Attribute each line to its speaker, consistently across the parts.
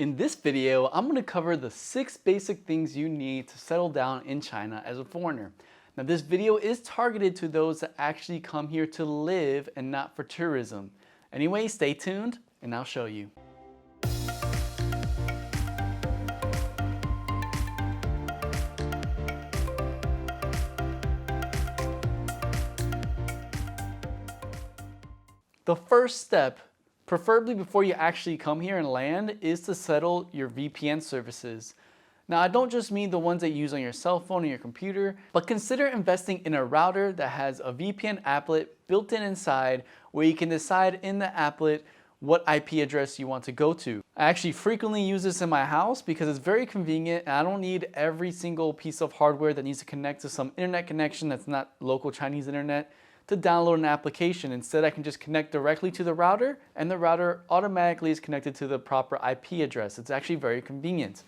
Speaker 1: In this video, I'm going to cover the 6 basic things you need to settle down in China as a foreigner. Now this video is targeted to those that actually come here to live and not for tourism. Anyway, stay tuned and I'll show you. The first step, preferably before you actually come here and land, is to settle your VPN services. Now, I don't just mean the ones that you use on your cell phone or your computer, but consider investing in a router that has a VPN applet built in inside where you can decide in the applet what IP address you want to go to. I actually frequently use this in my house because it's very convenient and I don't need every single piece of hardware that needs to connect to some internet connection that's not local Chinese internet to download an application. Instead, I can just connect directly to the router and the router automatically is connected to the proper IP address. It's actually very convenient.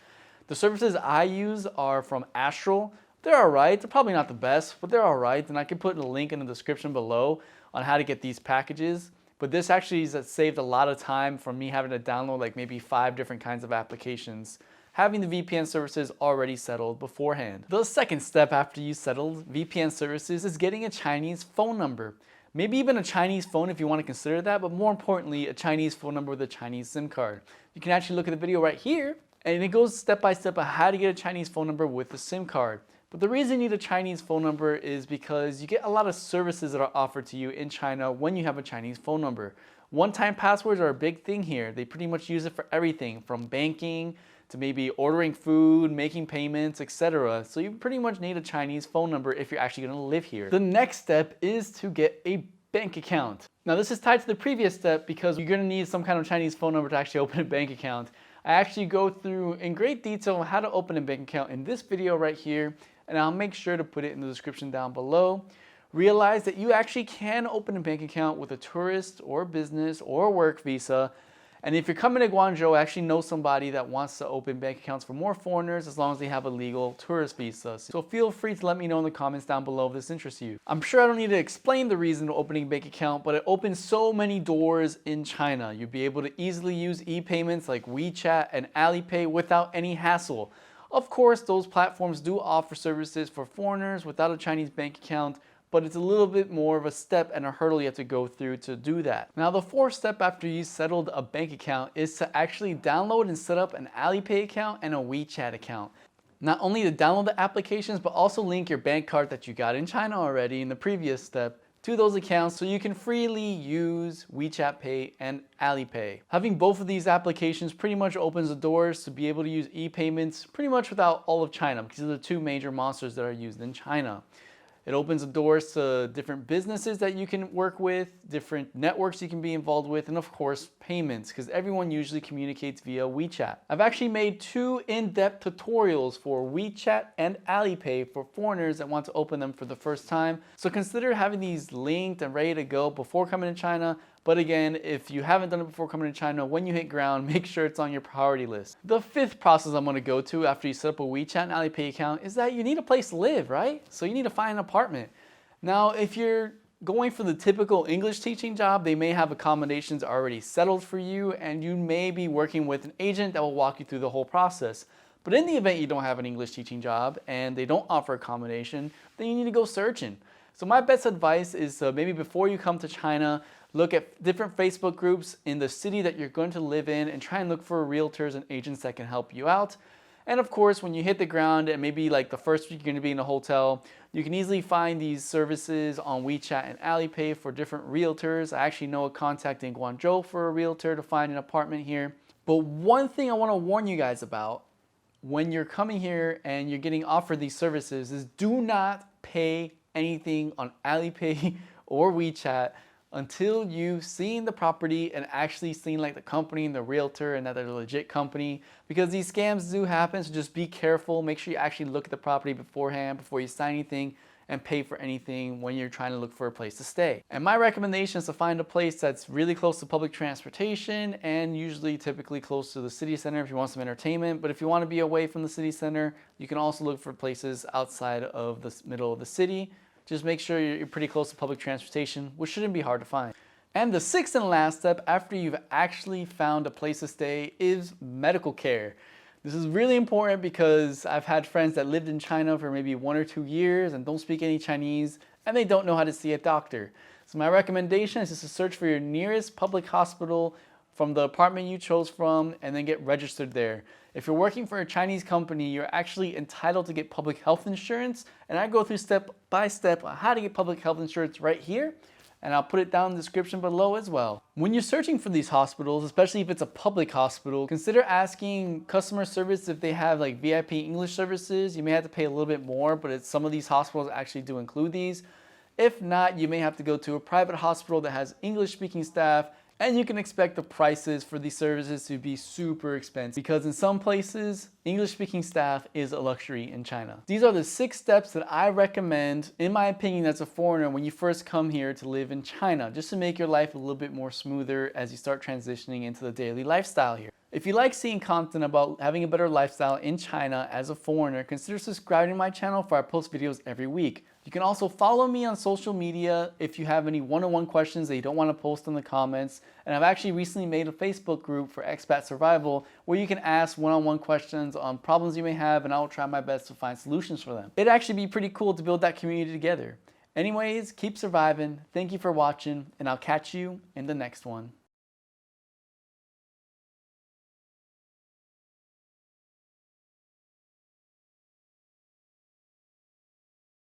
Speaker 1: The services I use are from Astral. They're alright. They're probably not the best, but they're alright. And I can put a link in the description below on how to get these packages. But this actually has saved a lot of time from me having to download like maybe 5 different kinds of applications, having the VPN services already settled beforehand. The second step after you settled VPN services is getting a Chinese phone number. Maybe even a Chinese phone if you want to consider that, but more importantly, a Chinese phone number with a Chinese SIM card. You can actually look at the video right here, and it goes step by step on how to get a Chinese phone number with a SIM card. But the reason you need a Chinese phone number is because you get a lot of services that are offered to you in China when you have a Chinese phone number. One-time passwords are a big thing here. They pretty much use it for everything from banking to maybe ordering food, making payments, etc. So you pretty much need a Chinese phone number if you're actually going to live here. The next step is to get a bank account. Now this is tied to the previous step because you're going to need some kind of Chinese phone number to actually open a bank account. I actually go through in great detail how to open a bank account in this video right here, and I'll make sure to put it in the description down below. Realize that you actually can open a bank account with a tourist or business or work visa. And if you're coming to Guangzhou, I actually know somebody that wants to open bank accounts for more foreigners as long as they have a legal tourist visa. So feel free to let me know in the comments down below if this interests you. I'm sure I don't need to explain the reason of opening a bank account, but it opens so many doors in China. You'll be able to easily use e-payments like Wechat and Alipay without any hassle. Of course, those platforms do offer services for foreigners without a Chinese bank account, but it's a little bit more of a step and a hurdle you have to go through to do that. Now the fourth step after you settled a bank account is to actually download and set up an Alipay account and a Wechat account. Not only to download the applications, but also link your bank card that you got in China already in the previous step to those accounts so you can freely use Wechat Pay and Alipay. Having both of these applications pretty much opens the doors to be able to use e-payments pretty much without all of China because these are the 2 major monsters that are used in China. It opens the doors to different businesses that you can work with, different networks you can be involved with, and of course payments, because everyone usually communicates via WeChat. I've actually made 2 in-depth tutorials for WeChat and Alipay for foreigners that want to open them for the first time. So consider having these linked and ready to go before coming to China. But again, if you haven't done it before coming to China, when you hit ground, make sure it's on your priority list. The 5th process I'm going to go to after you set up a WeChat and Alipay account is that you need a place to live, right? So you need to find an apartment. Now, if you're going for the typical English teaching job, they may have accommodations already settled for you, and you may be working with an agent that will walk you through the whole process. But in the event you don't have an English teaching job and they don't offer accommodation, then you need to go searching. So my best advice is maybe before you come to China, look at different Facebook groups in the city that you're going to live in and try and look for realtors and agents that can help you out. And of course, when you hit the ground and maybe like the first week you're going to be in a hotel, you can easily find these services on WeChat and Alipay for different realtors. I actually know a contact in Guangzhou for a realtor to find an apartment here. But one thing I want to warn you guys about when you're coming here and you're getting offered these services is do not pay anything on Alipay or WeChat until you've seen the property and actually seen like the company and the realtor and that they're a legit company, because these scams do happen. So just be careful. Make sure you actually look at the property beforehand before you sign anything and pay for anything when you're trying to look for a place to stay. And my recommendation is to find a place that's really close to public transportation and usually typically close to the city center if you want some entertainment. But if you want to be away from the city center, you can also look for places outside of the middle of the city. Just make sure you're pretty close to public transportation, which shouldn't be hard to find. And the sixth and last step after you've actually found a place to stay is medical care. This is really important because I've had friends that lived in China for maybe 1 or 2 years and don't speak any Chinese, and they don't know how to see a doctor. So my recommendation is just to search for your nearest public hospital from the apartment you chose from and then get registered there. If you're working for a Chinese company, you're actually entitled to get public health insurance, and I go through step by step on how to get public health insurance right here, and I'll put it down in the description below as well. When you're searching for these hospitals, especially if it's a public hospital, consider asking customer service if they have like VIP English services. You may have to pay a little bit more, but some of these hospitals actually do include these. If not, you may have to go to a private hospital that has English speaking staff, and you can expect the prices for these services to be super expensive because in some places, English speaking staff is a luxury in China. These are the 6 steps that I recommend, in my opinion, as a foreigner when you first come here to live in China, just to make your life a little bit more smoother as you start transitioning into the daily lifestyle here. If you like seeing content about having a better lifestyle in China as a foreigner, consider subscribing to my channel for I post videos every week. You can also follow me on social media if you have any one-on-one questions that you don't want to post in the comments. And I've actually recently made a Facebook group for expat survival where you can ask one-on-one questions on problems you may have, and I will try my best to find solutions for them. It'd actually be pretty cool to build that community together. Anyways, keep surviving. Thank you for watching, and I'll catch you in the next one.